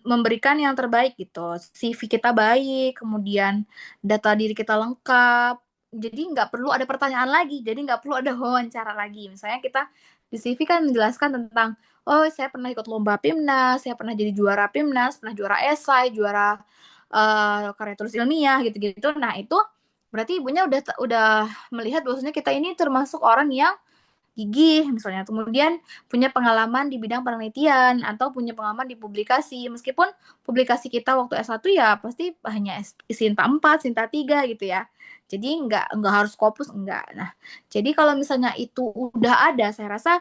S1: memberikan yang terbaik gitu. CV kita baik, kemudian data diri kita lengkap. Jadi nggak perlu ada pertanyaan lagi, jadi nggak perlu ada wawancara lagi. Misalnya kita di CV kan menjelaskan tentang, oh saya pernah ikut lomba PIMNAS, saya pernah jadi juara PIMNAS, pernah juara esai, juara karya tulis ilmiah gitu-gitu. Nah, itu berarti ibunya udah melihat bahwasanya kita ini termasuk orang yang gigih misalnya, kemudian punya pengalaman di bidang penelitian atau punya pengalaman di publikasi. Meskipun publikasi kita waktu S1 ya pasti hanya Sinta 4, Sinta 3 gitu ya. Jadi nggak harus Scopus, enggak. Nah, jadi kalau misalnya itu udah ada, saya rasa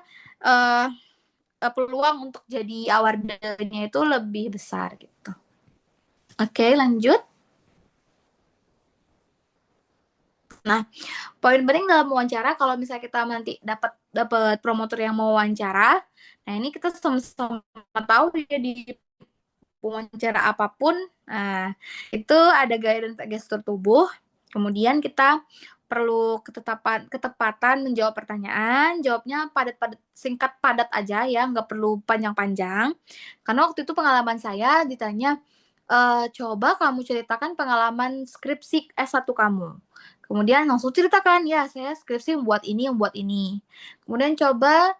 S1: peluang untuk jadi awardnya itu lebih besar gitu. Oke, lanjut. Nah, poin penting dalam wawancara kalau misalnya kita nanti dapat promotor yang mau wawancara, nah ini kita sama-sama tahu ya di wawancara apapun, nah itu ada gaya dan gestur tubuh. Kemudian kita perlu ketepatan menjawab pertanyaan, jawabnya padat-padat, singkat padat aja ya, nggak perlu panjang-panjang. Karena waktu itu pengalaman saya ditanya, coba kamu ceritakan pengalaman skripsi S1 kamu. Kemudian langsung ceritakan, "Ya, saya skripsi membuat ini membuat ini." Kemudian coba,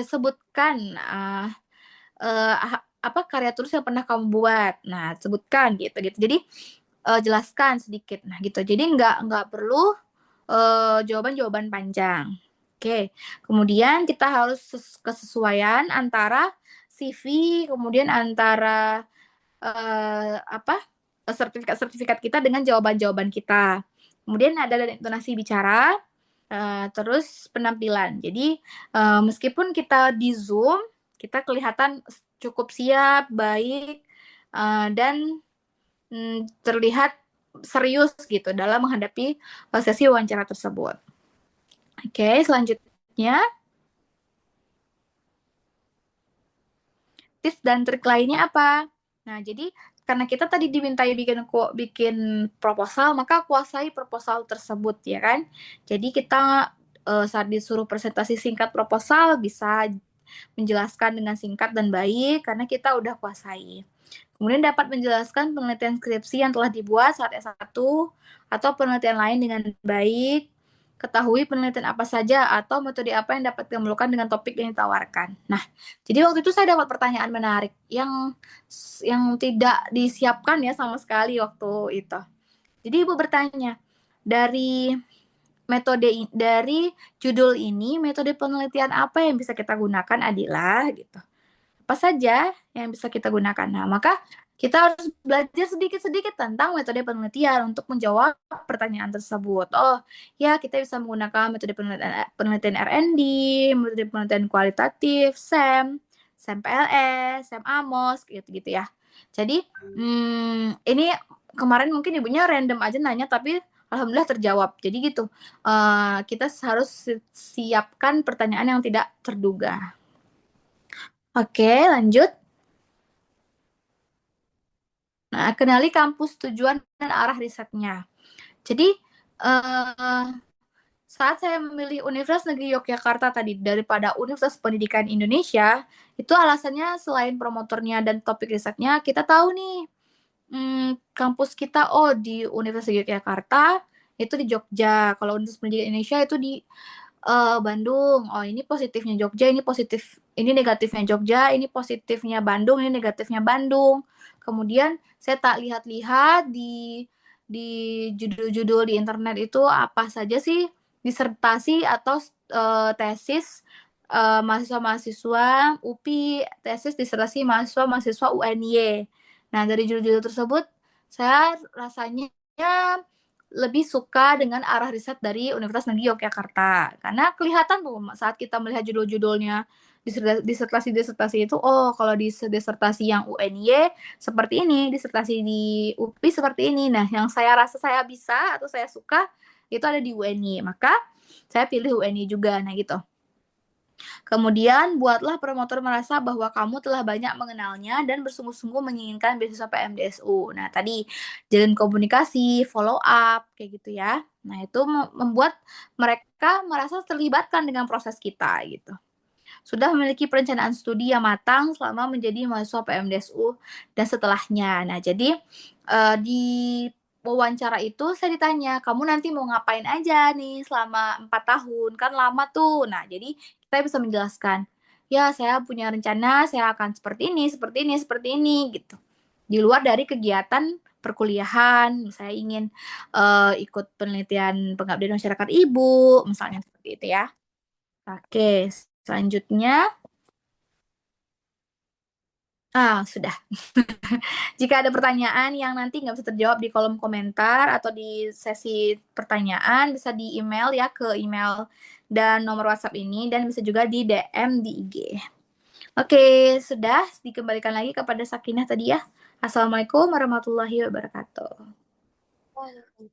S1: sebutkan, apa, karya tulis yang pernah kamu buat. Nah, sebutkan gitu-gitu. Jadi, jelaskan sedikit. Nah, gitu. Jadi nggak perlu, jawaban-jawaban panjang. Oke. Kemudian kita harus kesesuaian antara CV, kemudian antara, apa, sertifikat-sertifikat kita dengan jawaban-jawaban kita. Kemudian ada dari intonasi bicara, terus penampilan. Jadi, meskipun kita di Zoom, kita kelihatan cukup siap, baik, dan, terlihat serius gitu dalam menghadapi, sesi wawancara tersebut. Oke, selanjutnya, tips dan trik lainnya apa? Nah, jadi karena kita tadi dimintai bikin proposal, maka kuasai proposal tersebut ya kan. Jadi kita, saat disuruh presentasi singkat proposal bisa menjelaskan dengan singkat dan baik karena kita udah kuasai. Kemudian dapat menjelaskan penelitian skripsi yang telah dibuat saat S1 atau penelitian lain dengan baik. Ketahui penelitian apa saja atau metode apa yang dapat dilakukan dengan topik yang ditawarkan. Nah, jadi waktu itu saya dapat pertanyaan menarik yang tidak disiapkan ya sama sekali waktu itu. Jadi Ibu bertanya, dari dari judul ini, metode penelitian apa yang bisa kita gunakan, Adila? Gitu. Apa saja yang bisa kita gunakan. Nah, maka kita harus belajar sedikit-sedikit tentang metode penelitian untuk menjawab pertanyaan tersebut. Oh, ya kita bisa menggunakan metode penelitian R&D, metode penelitian kualitatif, SEM PLS, SEM AMOS, gitu-gitu ya. Jadi, ini kemarin mungkin ibunya random aja nanya, tapi alhamdulillah terjawab. Jadi gitu, kita harus siapkan pertanyaan yang tidak terduga. Oke, lanjut. Nah, kenali kampus tujuan dan arah risetnya. Jadi, saat saya memilih Universitas Negeri Yogyakarta tadi daripada Universitas Pendidikan Indonesia, itu alasannya selain promotornya dan topik risetnya, kita tahu nih, kampus kita, oh di Universitas Yogyakarta, itu di Jogja. Kalau Universitas Pendidikan Indonesia itu di Bandung. Oh, ini positifnya Jogja, ini negatifnya Jogja, ini positifnya Bandung, ini negatifnya Bandung. Kemudian saya tak lihat-lihat di judul-judul di internet itu apa saja sih disertasi atau tesis mahasiswa-mahasiswa UPI, tesis disertasi mahasiswa-mahasiswa UNY. Nah, dari judul-judul tersebut saya rasanya lebih suka dengan arah riset dari Universitas Negeri Yogyakarta. Karena kelihatan tuh saat kita melihat judul-judulnya disertasi-disertasi itu, oh kalau di disertasi yang UNY seperti ini, disertasi di UPI seperti ini. Nah, yang saya rasa saya bisa atau saya suka itu ada di UNY. Maka saya pilih UNY juga. Nah, gitu. Kemudian, buatlah promotor merasa bahwa kamu telah banyak mengenalnya dan bersungguh-sungguh menginginkan beasiswa PMDSU. Nah, tadi jalin komunikasi, follow up, kayak gitu ya. Nah, itu membuat mereka merasa terlibatkan dengan proses kita gitu. Sudah memiliki perencanaan studi yang matang selama menjadi mahasiswa PMDSU dan setelahnya. Nah, jadi di wawancara itu saya ditanya, "Kamu nanti mau ngapain aja nih selama 4 tahun?" Kan lama tuh. Nah, jadi kita bisa menjelaskan, "Ya, saya punya rencana, saya akan seperti ini seperti ini seperti ini," gitu. Di luar dari kegiatan perkuliahan, saya ingin, ikut penelitian pengabdian masyarakat Ibu, misalnya seperti itu ya. Oke, selanjutnya, sudah. Jika ada pertanyaan yang nanti nggak bisa terjawab di kolom komentar atau di sesi pertanyaan, bisa di-email ya ke email dan nomor WhatsApp ini dan bisa juga di DM di IG. Oke, sudah dikembalikan lagi kepada Sakinah tadi ya. Assalamualaikum warahmatullahi wabarakatuh.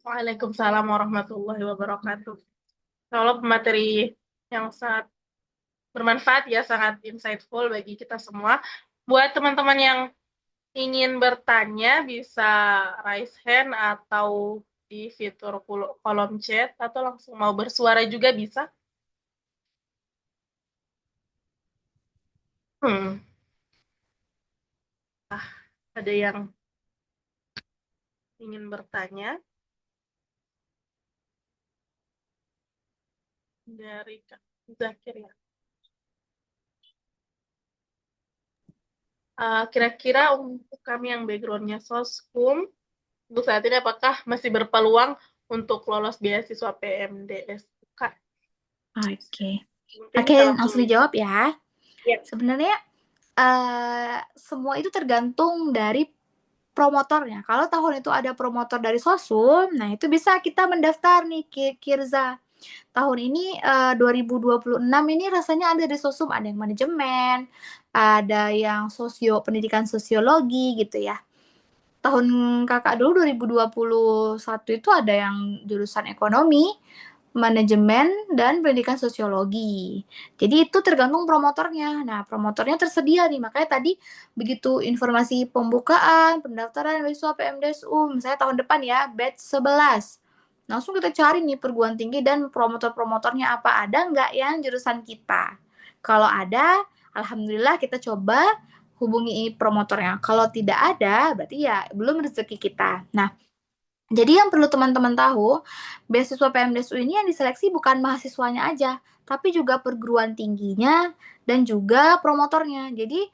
S2: Waalaikumsalam warahmatullahi wabarakatuh. Kalau materi yang sangat bermanfaat ya, sangat insightful bagi kita semua. Buat teman-teman yang ingin bertanya bisa raise hand atau di fitur kolom chat atau langsung mau bersuara juga bisa. Ada yang ingin bertanya? dari Kak Zakir ya. Kira-kira untuk kami yang backgroundnya soskum, untuk saat ini apakah masih berpeluang untuk lolos beasiswa PMDS? Kak,
S1: Oke.
S2: mungkin
S1: Oke,
S2: langsung
S1: langsung dijawab ya.
S2: ya.
S1: Sebenarnya semua itu tergantung dari promotornya. Kalau tahun itu ada promotor dari Sosum, nah itu bisa kita mendaftar nih Kirza. Tahun ini 2026 ini rasanya ada dari Sosum, ada yang manajemen, ada yang pendidikan sosiologi gitu ya. Tahun kakak dulu 2021 itu ada yang jurusan ekonomi, manajemen, dan pendidikan sosiologi. Jadi itu tergantung promotornya. Nah, promotornya tersedia nih. Makanya tadi begitu informasi pembukaan, pendaftaran beasiswa PMDSU, misalnya tahun depan ya, batch 11. Langsung kita cari nih perguruan tinggi dan promotor-promotornya apa. Ada nggak yang jurusan kita? Kalau ada, alhamdulillah kita coba hubungi promotornya. Kalau tidak ada, berarti ya belum rezeki kita. Nah, jadi yang perlu teman-teman tahu, beasiswa PMDSU ini yang diseleksi bukan mahasiswanya aja, tapi juga perguruan tingginya dan juga promotornya. Jadi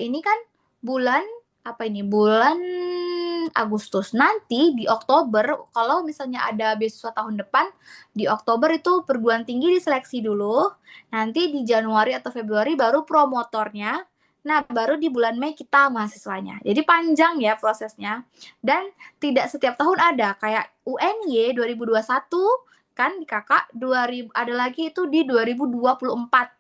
S1: ini kan bulan apa ini? Bulan Agustus. Nanti di Oktober, kalau misalnya ada beasiswa tahun depan, di Oktober itu perguruan tinggi diseleksi dulu. Nanti di Januari atau Februari baru promotornya. Nah, baru di bulan Mei kita mahasiswanya. Jadi panjang ya prosesnya. Dan tidak setiap tahun ada, kayak UNY 2021 kan di kakak 2000 ada lagi itu di 2024.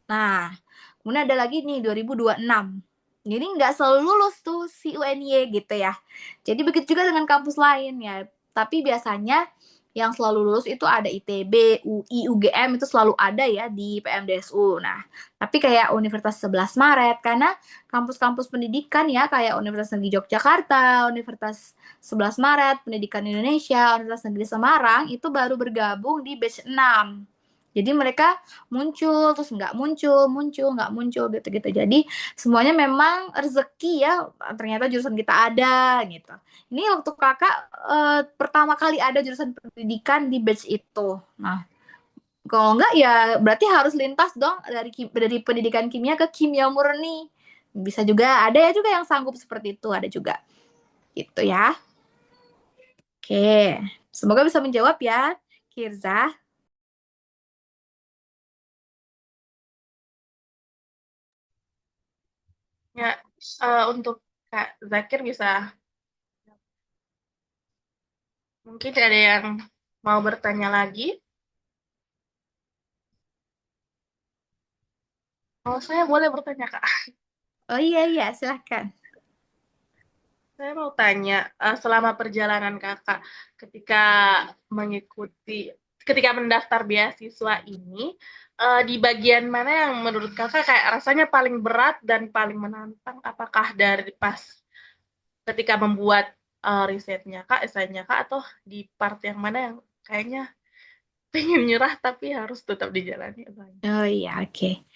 S1: Nah, kemudian ada lagi nih 2026. Jadi nggak selalu lulus tuh si UNY gitu ya. Jadi begitu juga dengan kampus lain ya. Tapi biasanya yang selalu lulus itu ada ITB, UI, UGM itu selalu ada ya di PMDSU. Nah, tapi kayak Universitas 11 Maret karena kampus-kampus pendidikan ya kayak Universitas Negeri Yogyakarta, Universitas 11 Maret, Pendidikan Indonesia, Universitas Negeri Semarang itu baru bergabung di batch 6. Jadi mereka muncul terus nggak muncul, muncul nggak muncul gitu-gitu. Jadi semuanya memang rezeki ya. Ternyata jurusan kita ada gitu. Ini waktu kakak pertama kali ada jurusan pendidikan di batch itu. Nah, kalau enggak ya berarti harus lintas dong dari pendidikan kimia ke kimia murni. Bisa juga ada ya juga yang sanggup seperti itu ada juga. Gitu ya. Oke. Semoga bisa menjawab ya, Kirza.
S2: Ya, untuk Kak Zakir bisa mungkin ada yang mau bertanya lagi. Oh, saya boleh bertanya, Kak.
S1: Oh iya iya, silahkan.
S2: Saya mau tanya, selama perjalanan Kakak ketika mengikuti, ketika mendaftar beasiswa ini, di bagian mana yang menurut Kakak kayak rasanya paling berat dan paling menantang? Apakah dari pas ketika membuat risetnya Kak, esainya Kak, atau di part yang mana yang kayaknya pengen nyerah tapi harus tetap dijalani?
S1: Oh iya, oke.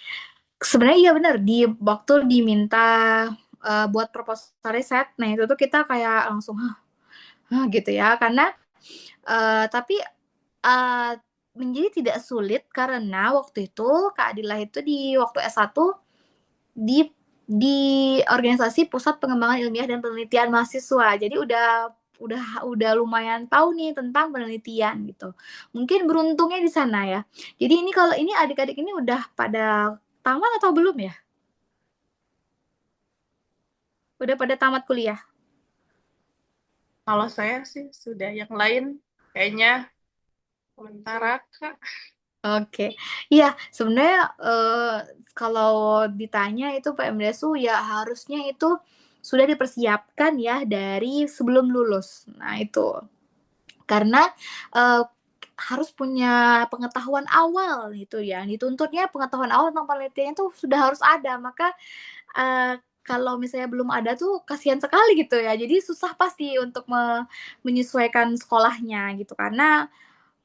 S1: Sebenarnya iya benar di waktu diminta buat proposal riset, nah itu tuh kita kayak langsung hah gitu ya karena tapi uh, menjadi tidak sulit karena waktu itu Kak Adila itu di waktu S1 di di organisasi Pusat Pengembangan Ilmiah dan Penelitian Mahasiswa. Jadi udah lumayan tahu nih tentang penelitian gitu. Mungkin beruntungnya di sana ya. Jadi ini kalau ini adik-adik ini udah pada tamat atau belum ya? Udah pada tamat kuliah?
S2: Kalau saya sih sudah, yang lain kayaknya sementara Kak.
S1: Oke, iya sebenarnya kalau ditanya itu PMDSU ya harusnya itu sudah dipersiapkan ya dari sebelum lulus. Nah itu karena eh, harus punya pengetahuan awal gitu ya. Dituntutnya pengetahuan awal tentang penelitian itu sudah harus ada. Maka kalau misalnya belum ada tuh kasihan sekali gitu ya. Jadi susah pasti untuk menyesuaikan sekolahnya gitu karena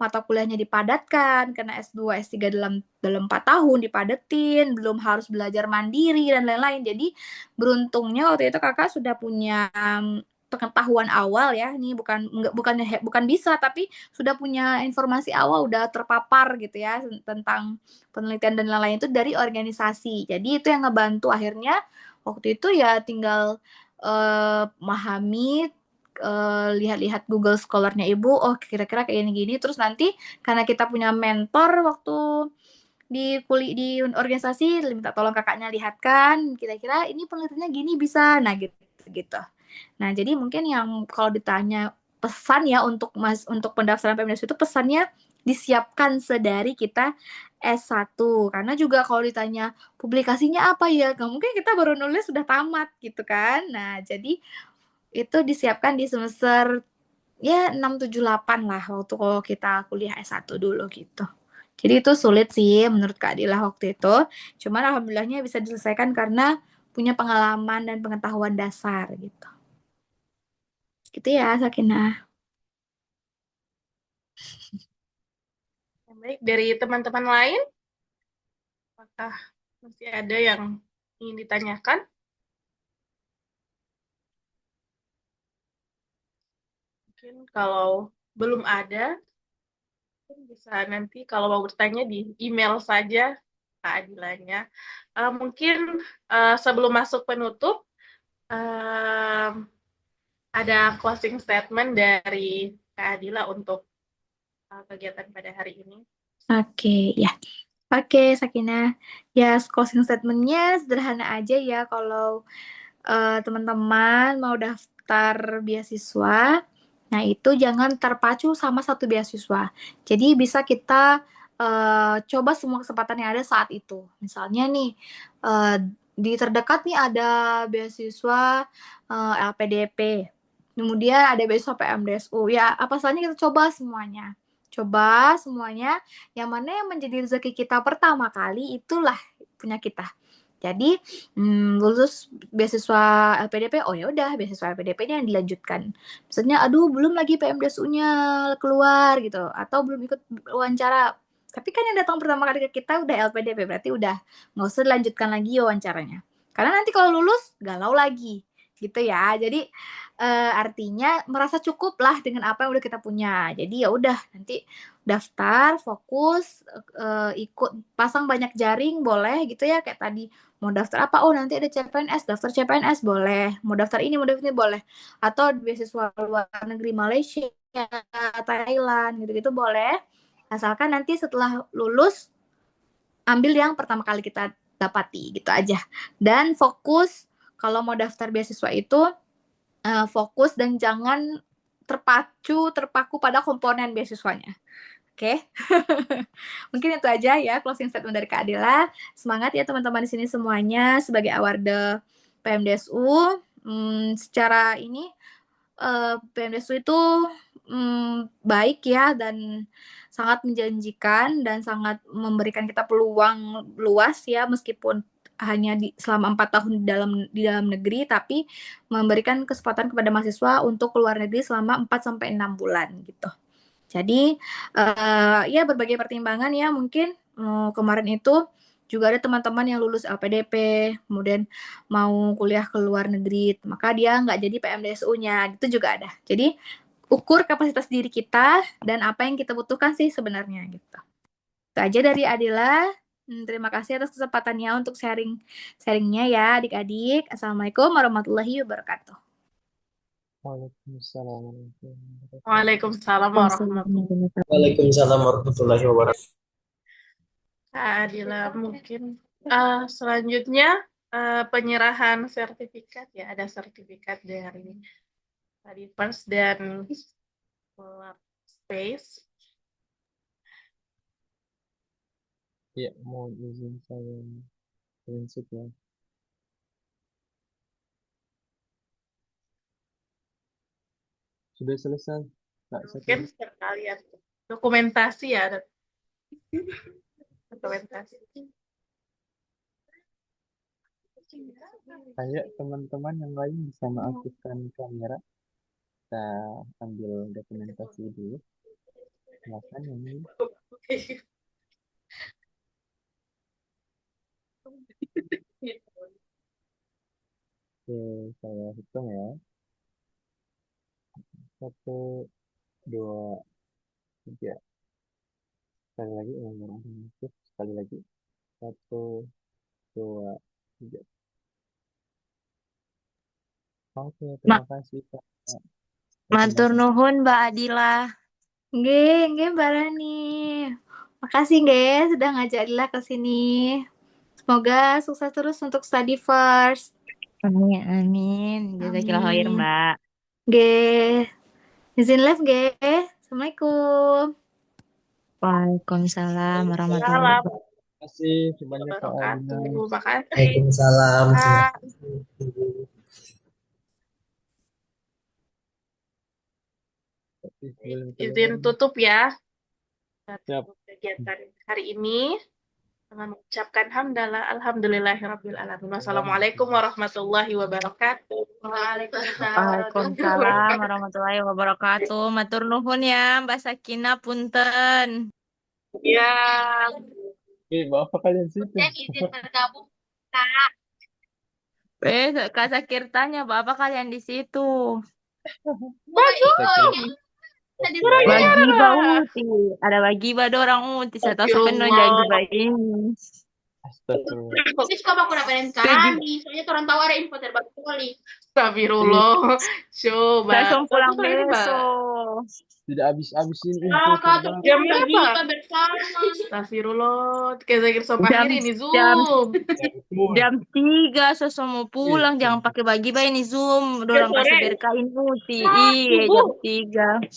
S1: mata kuliahnya dipadatkan karena S2, S3 dalam 4 tahun dipadetin, belum harus belajar mandiri dan lain-lain. Jadi beruntungnya waktu itu kakak sudah punya pengetahuan awal ya, ini bukan bisa, tapi sudah punya informasi awal, udah terpapar gitu ya tentang penelitian dan lain-lain itu dari organisasi. Jadi itu yang ngebantu akhirnya waktu itu ya tinggal memahami, lihat-lihat Google Scholar-nya Ibu, oh kira-kira kayak gini-gini, terus nanti karena kita punya mentor waktu di organisasi, minta tolong kakaknya lihatkan, kira-kira ini penelitiannya gini bisa, nah gitu gitu. Nah jadi mungkin yang kalau ditanya pesan ya untuk pendaftaran PMDSU itu pesannya disiapkan sedari kita S1 karena juga kalau ditanya publikasinya apa ya, nggak mungkin kita baru nulis sudah tamat gitu kan. Nah jadi itu disiapkan di semester ya 6, 7, 8 lah waktu kalau kita kuliah S1 dulu gitu. Jadi itu sulit sih menurut Kak Dila waktu itu. Cuman alhamdulillahnya bisa diselesaikan karena punya pengalaman dan pengetahuan dasar gitu. Gitu ya Sakinah.
S2: Baik, dari teman-teman lain, apakah masih ada yang ingin ditanyakan? Mungkin kalau belum ada, mungkin bisa nanti kalau mau bertanya di email saja Kak Adilanya. Mungkin sebelum masuk penutup, ada closing statement dari Kak Adila untuk kegiatan pada hari ini.
S1: Oke, ya. Oke, Sakinah. Ya, closing statement-nya sederhana aja ya kalau teman-teman mau daftar beasiswa, nah itu jangan terpacu sama satu beasiswa. Jadi bisa kita coba semua kesempatan yang ada saat itu. Misalnya nih di terdekat nih ada beasiswa LPDP, kemudian ada beasiswa PMDSU. Ya apa saja kita coba semuanya. Coba semuanya, yang mana yang menjadi rezeki kita pertama kali itulah punya kita. Jadi lulus beasiswa LPDP, oh ya udah beasiswa LPDP-nya yang dilanjutkan. Misalnya, aduh belum lagi PMDSU-nya keluar gitu, atau belum ikut wawancara. Tapi kan yang datang pertama kali ke kita udah LPDP, berarti udah nggak usah dilanjutkan lagi wawancaranya. Karena nanti kalau lulus galau lagi, gitu ya. Jadi artinya merasa cukup lah dengan apa yang udah kita punya. Jadi ya udah nanti daftar, fokus, ikut pasang banyak jaring boleh gitu ya kayak tadi mau daftar apa, oh nanti ada CPNS, daftar CPNS boleh, mau daftar ini, mau daftar ini boleh, atau beasiswa luar negeri Malaysia, Thailand gitu-gitu boleh, asalkan nanti setelah lulus ambil yang pertama kali kita dapati gitu aja. Dan fokus kalau mau daftar beasiswa itu fokus dan jangan terpaku pada komponen beasiswanya. Oke, mungkin itu aja ya closing statement dari Kak Adila. Semangat ya teman-teman di sini semuanya sebagai awarde PMDSU. Secara ini PMDSU itu baik ya dan sangat menjanjikan dan sangat memberikan kita peluang luas ya meskipun hanya selama 4 tahun di dalam negeri tapi memberikan kesempatan kepada mahasiswa untuk keluar negeri selama 4 sampai 6 bulan gitu. Jadi ya berbagai pertimbangan ya mungkin kemarin itu juga ada teman-teman yang lulus LPDP, kemudian mau kuliah ke luar negeri, maka dia nggak jadi PMDSU-nya, gitu juga ada. Jadi ukur kapasitas diri kita dan apa yang kita butuhkan sih sebenarnya gitu. Itu aja dari Adila. Terima kasih atas kesempatannya untuk sharingnya ya adik-adik. Assalamualaikum warahmatullahi wabarakatuh.
S3: Waalaikumsalam warahmatullahi wabarakatuh.
S2: Waalaikumsalam warahmatullahi wabarakatuh.
S4: Waalaikumsalam warahmatullahi wabarakatuh.
S2: Kak Adila, mungkin selanjutnya penyerahan sertifikat ya, ada sertifikat dari tadi First dan Space.
S3: Ya, mohon izin saya prinsip ya. Sudah selesai, Kak
S2: Mungkin
S3: Sakina?
S2: sekalian dokumentasi ya, dokumentasi.
S3: Kayak teman-teman yang lain bisa mengaktifkan kamera. Kita ambil dokumentasi dulu. Silakan yang ini. Oke, saya hitung ya. 1, 2, 3. Sekali lagi ulang aktif. Sekali lagi. 1, 2, 3. Oke, terima kasih Kak.
S5: Matur nuhun Mbak Adila.
S1: Nggih, Mbak Rani. Makasih nggih sudah ngajak Adila ke sini. Semoga sukses terus untuk study first.
S5: Amin, amin. Jazakillah khair,
S1: Amin.
S5: Mbak.
S1: Nggih. Izin live nggih. Assalamualaikum.
S5: Waalaikumsalam warahmatullahi
S2: Salam.
S5: wabarakatuh.
S3: Terima kasih sebanyak Kak Adila.
S2: Wabarakatuh. Makasih.
S4: Waalaikumsalam.
S2: Kak. Izin tutup ya.
S3: Siap.
S2: Kegiatan hari ini dengan mengucapkan hamdalah alhamdulillahirabbil alamin. Wassalamualaikum warahmatullahi wabarakatuh.
S5: Waalaikumsalam warahmatullahi wabarakatuh. Matur nuhun ya Mbak Sakinah, punten.
S2: Ya.
S3: Bapak kalian situ.
S1: Izin bergabung.
S5: Kak Sakir tanya, Bapak kalian di situ? Bagiba uti. Ada bagiba ada orang uti. Saya tahu sepenuh bagiba ini.
S3: Astagfirullah.
S1: Ini suka aku dapetin sekali. Soalnya orang tahu ada info terbaru kali.
S2: Astagfirullah. Coba.
S5: Saya langsung pulang besok.
S3: Tidak habis-habisin info terbaru.
S2: Jam berapa? Astagfirullah. Kayak Zakir Sob akhir ini Zoom.
S5: Jam 3 sosok mau pulang. Jangan pakai bagiba ini Zoom. Dorang kasih berkain uti. Iya, jam 3.